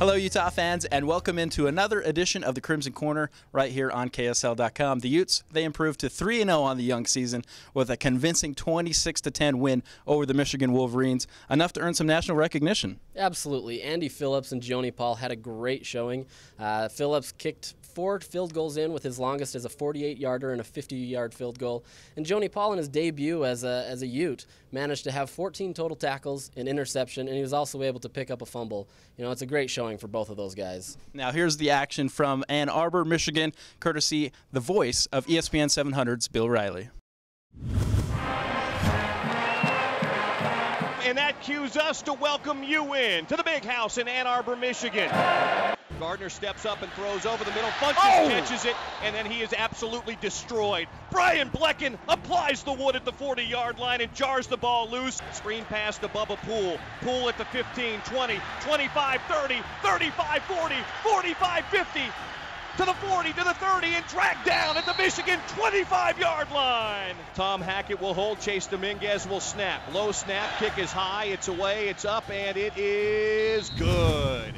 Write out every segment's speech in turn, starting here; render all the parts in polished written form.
Hello, Utah fans, and welcome into another edition of the Crimson Corner right here on KSL.com. The Utes, they improved to 3-0 on the young season with a convincing 26-10 win over the Michigan Wolverines, enough to earn some national recognition. Absolutely. Andy Phillips and Joni Paul had a great showing. Phillips kicked 4 field goals in, with his longest as a 48-yarder and a 50-yard field goal. And Joni Paul, in his debut as a Ute, managed to have 14 total tackles, an interception, and he was also able to pick up a fumble. You know, it's a great showing for both of those guys. Now here's the action from Ann Arbor, Michigan, courtesy the voice of ESPN 700's Bill Riley. And that cues us to welcome you in to the big house in Ann Arbor, Michigan. Gardner steps up and throws over the middle. Funches catches it, and then he is absolutely destroyed. Brian Blecken applies the wood at the 40-yard line and jars the ball loose. Screen pass to Bubba Poole. Poole at the 15, 20, 25, 30, 35, 40, 45, 50. To the 40, to the 30, and dragged down at the Michigan 25-yard line. Tom Hackett will hold. Chase Dominguez will snap. Low snap, kick is high, it's away, it's up, and it is good.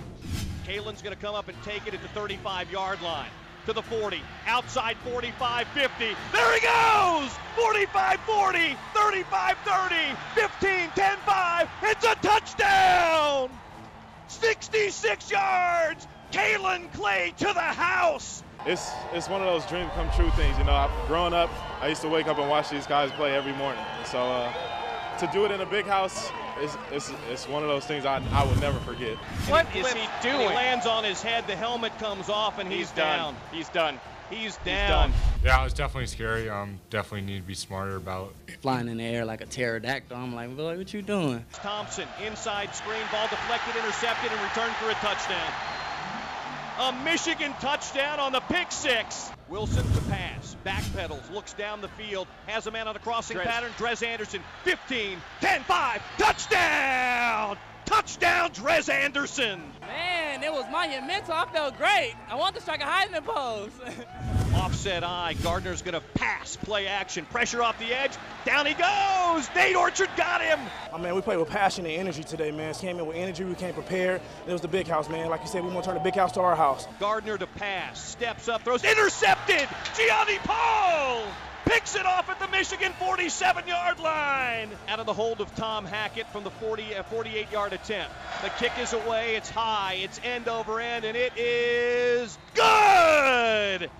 Kalen's going to come up and take it at the 35-yard line. To the 40, outside 45, 50. There he goes! 45, 40, 35, 30, 15, 10, 5. It's a touchdown! 66 yards! Kalen Clay to the house. It's one of those dream come true things, you know. Growing up, I used to wake up and watch these guys play every morning. So to do it in a big house, it's one of those things I will never forget. What is he doing? He lands on his head, the helmet comes off, and he's down. He's done. He's down. Yeah, it was definitely scary. Definitely need to be smarter about flying in the air like a pterodactyl. I'm like, boy, what you doing? Thompson, inside screen, ball deflected, intercepted, and returned for a touchdown. A Michigan touchdown on the pick six. Wilson to pass, backpedals, looks down the field, has a man on a crossing pattern. Drez Anderson, 15, 10, 5, touchdown! Touchdown, Drez Anderson! Man, it was monumental. I felt great. I want to strike a hiding pose. Offset eye, Gardner's going to pass, play action, pressure off the edge, down he goes! Nate Orchard got him! Oh, man, we played with passion and energy today, man. Came in with energy, we came prepared. It was the big house, man. Like you said, we want to turn the big house to our house. Gardner to pass, steps up, throws, intercepted! Gianni Paul! Picks it off at the Michigan 47-yard line. Out of the hold of Tom Hackett from the 48-yard attempt. The kick is away, it's high, it's end over end, and it is good!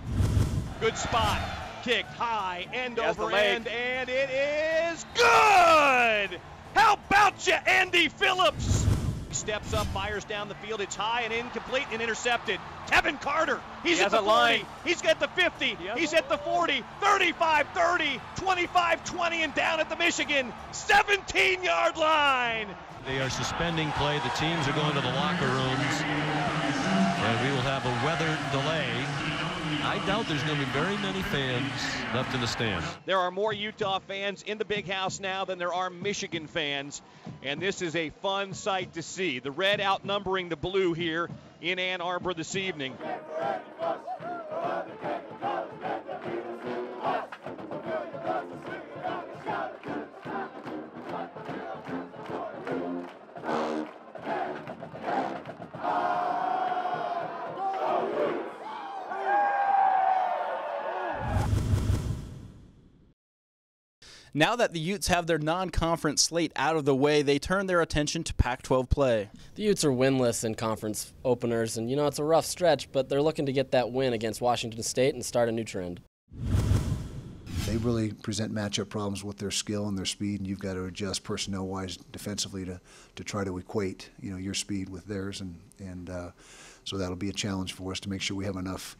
Good spot, kicked high, end over end, and it is good! How about you, Andy Phillips? Steps up, fires down the field. It's high and incomplete and intercepted. Kevin Carter, he's at the 40, he's got the 50, he's at the 40, 35, 30, 25, 20, and down at the Michigan 17-yard line. They are suspending play. The teams are going to the locker rooms, and we will have a weather delay. I doubt there's going to be very many fans left in the stands. There are more Utah fans in the big house now than there are Michigan fans, and this is a fun sight to see. The red outnumbering the blue here in Ann Arbor this evening. Now that the Utes have their non-conference slate out of the way, they turn their attention to Pac-12 play. The Utes are winless in conference openers, and you know, it's a rough stretch, but they're looking to get that win against Washington State and start a new trend. They really present matchup problems with their skill and their speed, and you've got to adjust personnel-wise defensively to try to equate, you know, your speed with theirs, and so that'll be a challenge for us to make sure we have enough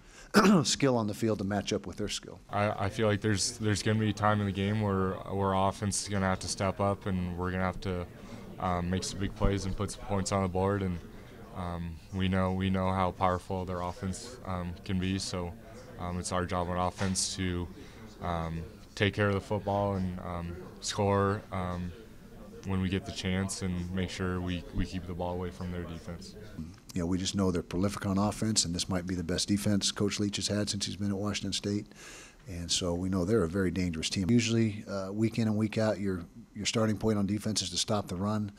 skill on the field to match up with their skill. I feel like there's going to be a time in the game where our offense is going to have to step up, and we're going to have to make some big plays and put some points on the board. And we know how powerful their offense can be. So it's our job on offense to take care of the football and score when we get the chance, and make sure we keep the ball away from their defense. You know, we just know they're prolific on offense, and this might be the best defense Coach Leach has had since he's been at Washington State. And so we know they're a very dangerous team. Usually, week in and week out, your starting point on defense is to stop the run.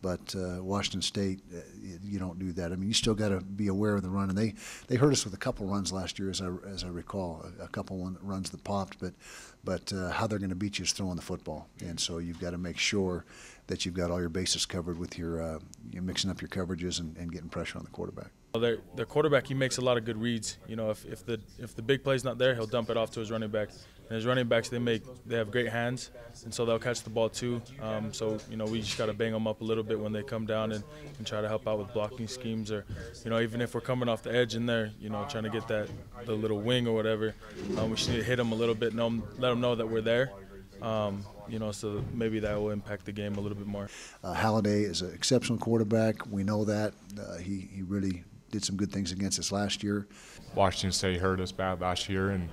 But Washington State, you don't do that. I mean, you still got to be aware of the run, and they hurt us with a couple runs last year, as I recall, a couple runs that popped. But how they're going to beat you is throwing the football, and so you've got to make sure that you've got all your bases covered with your you're mixing up your coverages and getting pressure on the quarterback. Their quarterback, he makes a lot of good reads. You know, if the big play's not there, he'll dump it off to his running back. And his running backs, they have great hands, and so they'll catch the ball too. So you know, we just got to bang them up a little bit when they come down and try to help out with blocking schemes, or you know, even if we're coming off the edge in there, you know, trying to get the little wing or whatever, we just need to hit them a little bit, let them know that we're there. You know, so maybe that will impact the game a little bit more. Halliday is an exceptional quarterback. We know that. He really did some good things against us last year. Washington State hurt us bad last year, and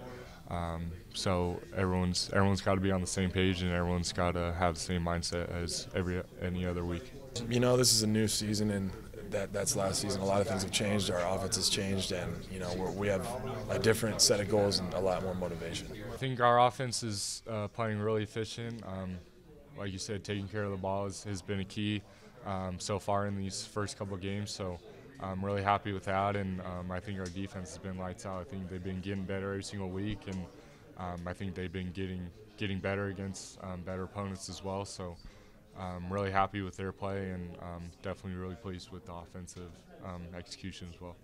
so everyone's got to be on the same page, and everyone's got to have the same mindset as any other week. You know, this is a new season, and that's last season. A lot of things have changed. Our offense has changed, and you know, we have a different set of goals and a lot more motivation. I think our offense is playing really efficient. Like you said, taking care of the ball has been a key so far in these first couple of games. So I'm really happy with that, and I think our defense has been lights out. I think they've been getting better every single week, and I think they've been getting better against better opponents as well. So I'm really happy with their play, and definitely really pleased with the offensive execution as well.